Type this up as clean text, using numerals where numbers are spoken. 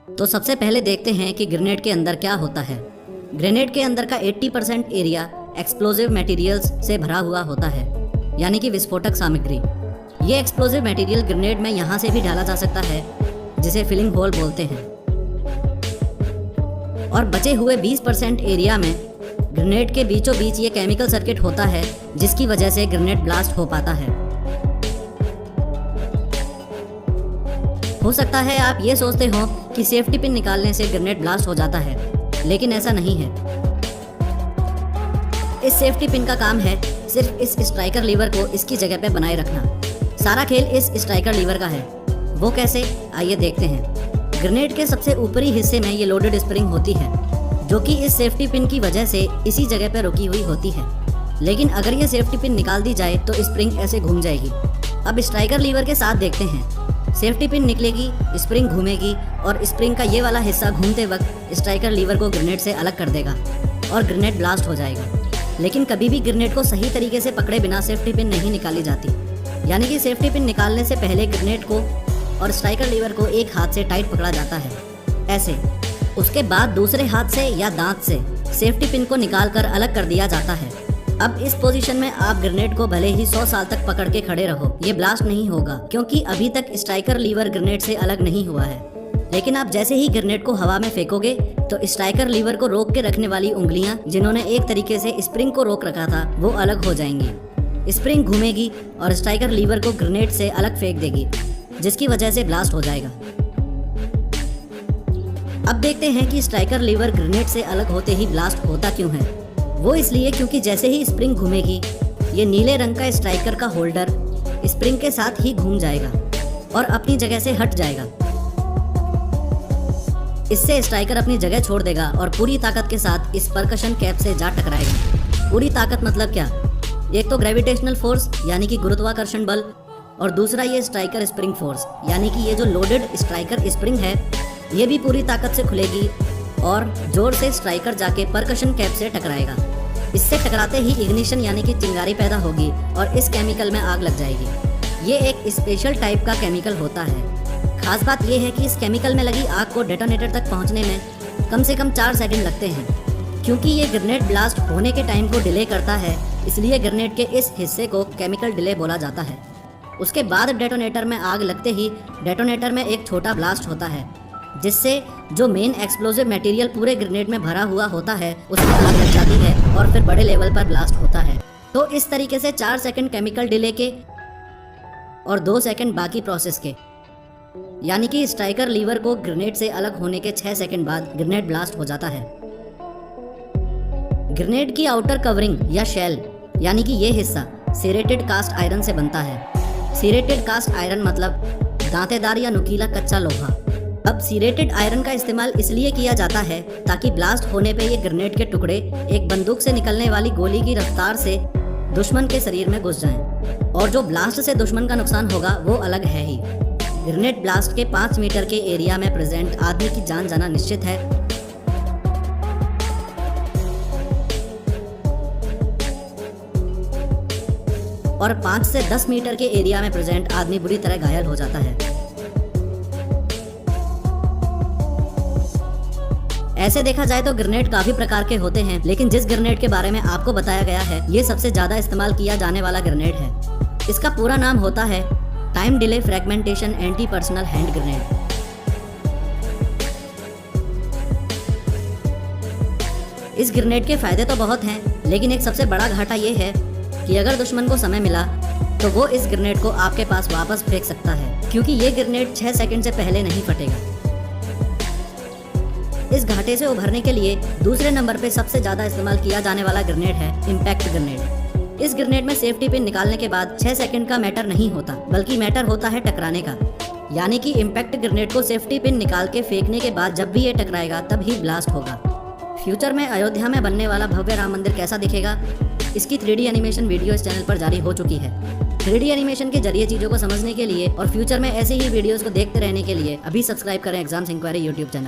तो सबसे पहले देखते हैं कि ग्रेनेड के अंदर क्या होता है। ग्रेनेड के अंदर का 80% एरिया एक्सप्लोजिव मटेरियल्स से भरा हुआ होता है, यानी कि विस्फोटक सामग्री। ये एक्सप्लोजिव मटेरियल ग्रेनेड में यहाँ से भी डाला जा सकता है, जिसे फिलिंग होल बोलते हैं। और बचे हुए 20% एरिया में ग्रेनेड के बीचों बीच ये केमिकल सर्किट होता है, जिसकी वजह से ग्रेनेड ब्लास्ट हो पाता है। हो सकता है आप ये सोचते हो कि सेफ्टी पिन निकालने से ग्रेनेड ब्लास्ट हो जाता है, लेकिन ऐसा नहीं है। इस सेफ्टी पिन का काम है सिर्फ इस स्ट्राइकर लीवर को इसकी जगह पे बनाए रखना। सारा खेल इस स्ट्राइकर लीवर का है। वो कैसे, आइए देखते हैं। ग्रेनेड के सबसे ऊपरी हिस्से में ये लोडेड स्प्रिंग होती है, जो कि इस सेफ्टी पिन की वजह से इसी जगह पे रुकी हुई होती है। लेकिन अगर ये सेफ्टी पिन निकाल दी जाए तो स्प्रिंग ऐसे घूम जाएगी। अब स्ट्राइकर लीवर के साथ देखते हैं। सेफ्टी पिन निकलेगी, स्प्रिंग घूमेगी और स्प्रिंग का ये वाला हिस्सा घूमते वक्त स्ट्राइकर लीवर को ग्रेनेड से अलग कर देगा और ग्रेनेड ब्लास्ट हो जाएगा। लेकिन कभी भी ग्रेनेड को सही तरीके से पकड़े बिना सेफ्टी पिन नहीं निकाली जाती, यानी कि सेफ्टी पिन निकालने से पहले ग्रेनेड को और स्ट्राइकर लीवर को एक हाथ से टाइट पकड़ा जाता है, ऐसे। उसके बाद दूसरे हाथ से या दांत से सेफ्टी पिन को निकाल कर अलग कर दिया जाता है। अब इस पोजीशन में आप ग्रेनेड को भले ही 100 साल तक पकड़ के खड़े रहो, ये ब्लास्ट नहीं होगा, क्योंकि अभी तक स्ट्राइकर लीवर ग्रेनेड से अलग नहीं हुआ है। लेकिन आप जैसे ही ग्रेनेड को हवा में फेंकोगे तो स्ट्राइकर लीवर को रोक के रखने वाली उंगलियां, जिन्होंने एक तरीके से स्प्रिंग को रोक रखा था, वो अलग हो जाएंगी। स्प्रिंग घूमेगी और स्ट्राइकर लीवर को ग्रेनेड से अलग फेंक देगी, जिसकी वजह से ब्लास्ट हो जाएगा। अब देखते हैं कि स्ट्राइकर लीवर ग्रेनेड से अलग होते ही ब्लास्ट होता क्यों है। वो इसलिए क्योंकि जैसे ही स्प्रिंग घूमेगी, ये नीले रंग का स्ट्राइकर का होल्डर स्प्रिंग के साथ ही घूम जाएगा और अपनी जगह से हट जाएगा। इससे स्ट्राइकर अपनी जगह छोड़ देगा और पूरी ताकत के साथ इस परकशन कैप से जा टकराएगा। पूरी ताकत मतलब क्या? एक तो ग्रेविटेशनल फोर्स यानी कि गुरुत्वाकर्षण बल, और दूसरा ये स्ट्राइकर स्प्रिंग फोर्स, यानी कि ये जो लोडेड स्ट्राइकर स्प्रिंग है, ये भी पूरी ताकत से खुलेगी और जोर से स्ट्राइकर जाके परकशन कैप से टकराएगा। इससे टकराते ही इग्निशन यानी कि चिंगारी पैदा होगी और इस केमिकल में आग लग जाएगी। ये एक स्पेशल टाइप का केमिकल होता है। खास बात यह है कि इस केमिकल में लगी आग को डेटोनेटर तक पहुंचने में कम से कम 4 सेकंड लगते हैं। क्योंकि ये ग्रेनेड ब्लास्ट होने के टाइम को डिले करता है, इसलिए ग्रेनेड के इस हिस्से को केमिकल डिले बोला जाता है। उसके बाद डेटोनेटर में आग लगते ही डेटोनेटर में एक छोटा ब्लास्ट होता है, जिससे जो मेन एक्सप्लोजिव मटेरियल पूरे ग्रेनेड में भरा हुआ होता है उसमें आग लग जाती है और फिर बड़े लेवल पर ब्लास्ट होता है। तो इस तरीके से 4 सेकंड केमिकल डिले के और 2 सेकंड बाकी प्रोसेस के, यानी कि स्ट्राइकर लीवर को ग्रेनेड से अलग होने के 6 सेकंड बाद ग्रेनेड ब्लास्ट हो जाता है। ग्रेनेड की आउटर कवरिंग या शेल, यानी कि ये हिस्सा सीरेटेड कास्ट आयरन से बनता है। सीरेटेड कास्ट आयरन मतलब दांतेदार या नुकीला कच्चा लोहा। अब सीरेटेड आयरन का इस्तेमाल इसलिए किया जाता है ताकि ब्लास्ट होने पे ये ग्रेनेड के टुकड़े एक बंदूक से निकलने वाली गोली की रफ्तार से दुश्मन के शरीर में घुस जाएं, और जो ब्लास्ट से दुश्मन का नुकसान होगा वो अलग है ही। ग्रेनेड ब्लास्ट के 5 मीटर के एरिया में प्रेजेंट आदमी की जान जाना निश्चित है। और 5 से 10 मीटर के एरिया में प्रेजेंट आदमी बुरी तरह घायल हो जाता है। ऐसे देखा जाए तो ग्रेनेड काफी प्रकार के होते हैं, लेकिन जिस ग्रेनेड के बारे में आपको बताया गया है, ये सबसे ज्यादा इस्तेमाल किया जाने वाला ग्रेनेड है। इसका पूरा नाम होता है time delay fragmentation anti personal hand grenade. इस ग्रेनेड के फायदे तो बहुत हैं, लेकिन एक सबसे बड़ा घाटा ये है कि अगर दुश्मन को समय मिला तो वो इस ग्रेनेड को आपके पास वापस फेंक सकता है, क्योंकि ये ग्रेनेड 6 सेकंड से पहले नहीं फटेगा। इस घाटे से उभरने के लिए दूसरे नंबर पे सबसे ज्यादा इस्तेमाल किया जाने वाला ग्रेनेड है इम्पैक्ट ग्रेनेड। इस ग्रेनेड में सेफ्टी पिन निकालने के बाद 6 सेकंड का मैटर नहीं होता, बल्कि मैटर होता है टकराने का। यानी कि इम्पैक्ट ग्रेनेड को सेफ्टी पिन निकाल के फेंकने के बाद जब भी ये टकराएगा तब ही ब्लास्ट होगा। फ्यूचर में अयोध्या में बनने वाला भव्य राम मंदिर कैसा दिखेगा, इसकी 3D एनिमेशन वीडियो इस चैनल पर जारी हो चुकी है। 3D एनिमेशन के जरिए चीजों को समझने के लिए और फ्यूचर में ऐसे ही वीडियोस को देखते रहने के लिए अभी सब्सक्राइब करें एग्जाम्स इंक्वायरी यूट्यूब चैनल।